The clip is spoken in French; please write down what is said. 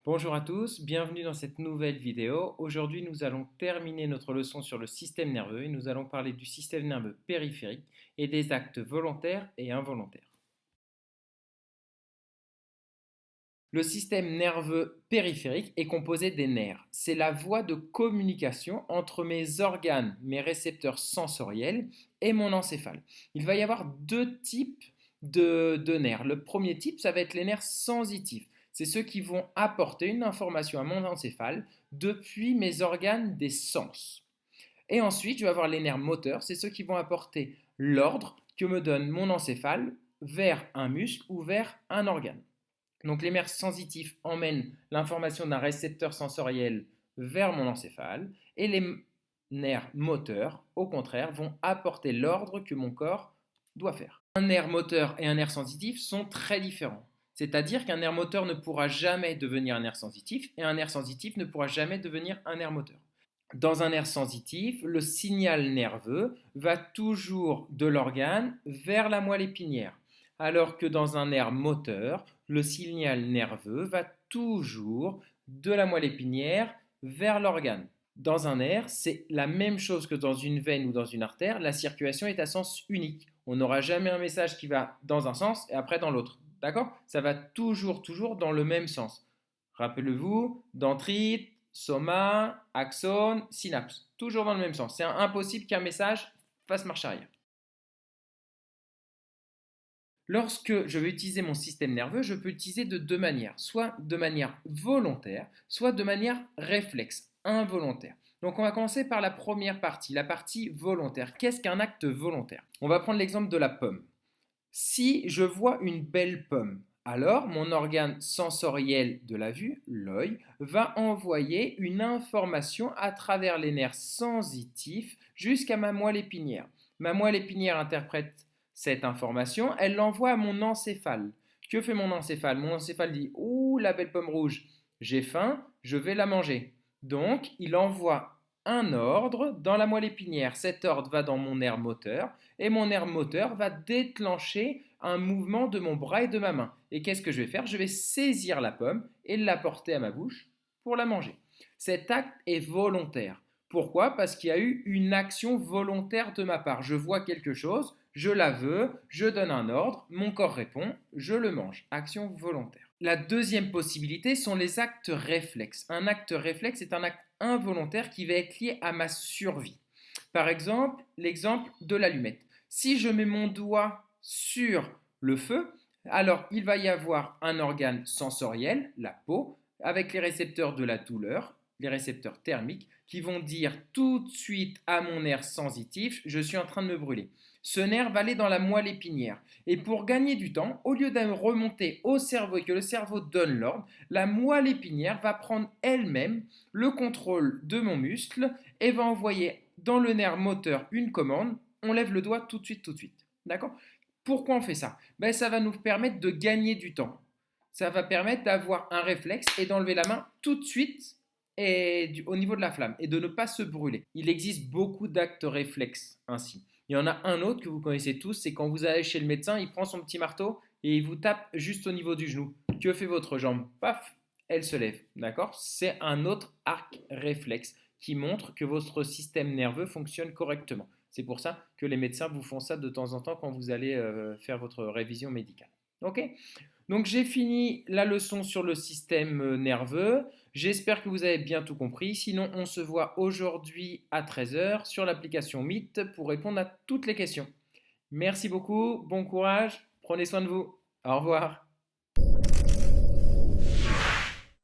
Bonjour à tous, bienvenue dans cette nouvelle vidéo. Aujourd'hui, nous allons terminer notre leçon sur le système nerveux et nous allons parler du système nerveux périphérique et des actes volontaires et involontaires. Le système nerveux périphérique est composé des nerfs. C'est la voie de communication entre mes organes, mes récepteurs sensoriels et mon encéphale. Il va y avoir deux types de nerfs. Le premier type, ça va être les nerfs sensitifs. C'est ceux qui vont apporter une information à mon encéphale depuis mes organes des sens. Et ensuite, je vais avoir les nerfs moteurs. C'est ceux qui vont apporter l'ordre que me donne mon encéphale vers un muscle ou vers un organe. Donc les nerfs sensitifs emmènent l'information d'un récepteur sensoriel vers mon encéphale et les nerfs moteurs, au contraire, vont apporter l'ordre que mon corps doit faire. Un nerf moteur et un nerf sensitif sont très différents. C'est-à-dire qu'un nerf moteur ne pourra jamais devenir un nerf sensitif et un nerf sensitif ne pourra jamais devenir un nerf moteur. Dans un nerf sensitif, le signal nerveux va toujours de l'organe vers la moelle épinière, alors que dans un nerf moteur, le signal nerveux va toujours de la moelle épinière vers l'organe. Dans un nerf, c'est la même chose que dans une veine ou dans une artère, la circulation est à sens unique. On n'aura jamais un message qui va dans un sens et après dans l'autre. D'accord? Ça va toujours dans le même sens. Rappelez-vous, dendrite, soma, axone, synapse. Toujours dans le même sens. C'est impossible qu'un message fasse marche arrière. Lorsque je vais utiliser mon système nerveux, je peux l'utiliser de deux manières, soit de manière volontaire, soit de manière réflexe, involontaire. Donc on va commencer par la première partie, la partie volontaire. Qu'est-ce qu'un acte volontaire? On va prendre l'exemple de la pomme. Si je vois une belle pomme, alors mon organe sensoriel de la vue, l'œil, va envoyer une information à travers les nerfs sensitifs jusqu'à ma moelle épinière. Ma moelle épinière interprète cette information, elle l'envoie à mon encéphale. Que fait mon encéphale? Mon encéphale dit: ouh, la belle pomme rouge, j'ai faim, je vais la manger. Donc, il envoie un ordre dans la moelle épinière. Cet ordre va dans mon nerf moteur et mon nerf moteur va déclencher un mouvement de mon bras et de ma main. Et qu'est-ce que je vais faire? Je vais saisir la pomme et la porter à ma bouche pour la manger. Cet acte est volontaire. Pourquoi? Parce qu'il y a eu une action volontaire de ma part. Je vois quelque chose, je la veux, je donne un ordre, mon corps répond, je le mange. Action volontaire. La deuxième possibilité sont les actes réflexes. Un acte réflexe est un acte involontaire qui va être lié à ma survie. Par exemple, l'exemple de l'allumette. Si je mets mon doigt sur le feu, alors il va y avoir un organe sensoriel, la peau, avec les récepteurs de la douleur, les récepteurs thermiques, qui vont dire tout de suite à mon nerf sensitif: je suis en train de me brûler. Ce nerf va aller dans la moelle épinière. Et pour gagner du temps, au lieu de remonter au cerveau et que le cerveau donne l'ordre, la moelle épinière va prendre elle-même le contrôle de mon muscle et va envoyer dans le nerf moteur une commande: on lève le doigt tout de suite. D'accord? Pourquoi on fait ça? Ça va nous permettre de gagner du temps. Ça va permettre d'avoir un réflexe et d'enlever la main tout de suite au niveau de la flamme et de ne pas se brûler. Il existe beaucoup d'actes réflexes ainsi. Il y en a un autre que vous connaissez tous, c'est quand vous allez chez le médecin, il prend son petit marteau et il vous tape juste au niveau du genou. Que fait votre jambe? Paf, elle se lève. D'accord? C'est un autre arc réflexe qui montre que votre système nerveux fonctionne correctement. C'est pour ça que les médecins vous font ça de temps en temps quand vous allez faire votre révision médicale. Ok? Donc j'ai fini la leçon sur le système nerveux. J'espère que vous avez bien tout compris. Sinon, on se voit aujourd'hui à 13 h sur l'application Meet pour répondre à toutes les questions. Merci beaucoup, bon courage, prenez soin de vous. Au revoir.